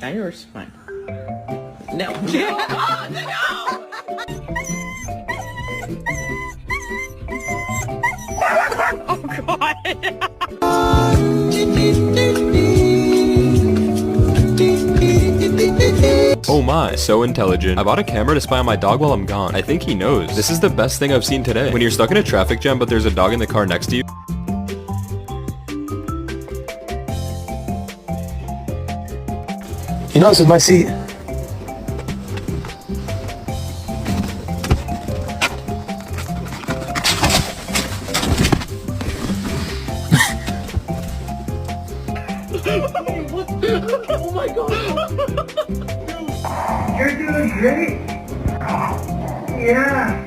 Now yours, fine. No. No! Oh god. Oh my, so intelligent. I bought a camera to spy on my dog while I'm gone. I think he knows. This is the best thing I've seen today. When you're stuck in a traffic jam but there's a dog in the car next to you. You know this is my seat. Oh my god. You're doing great. Yeah.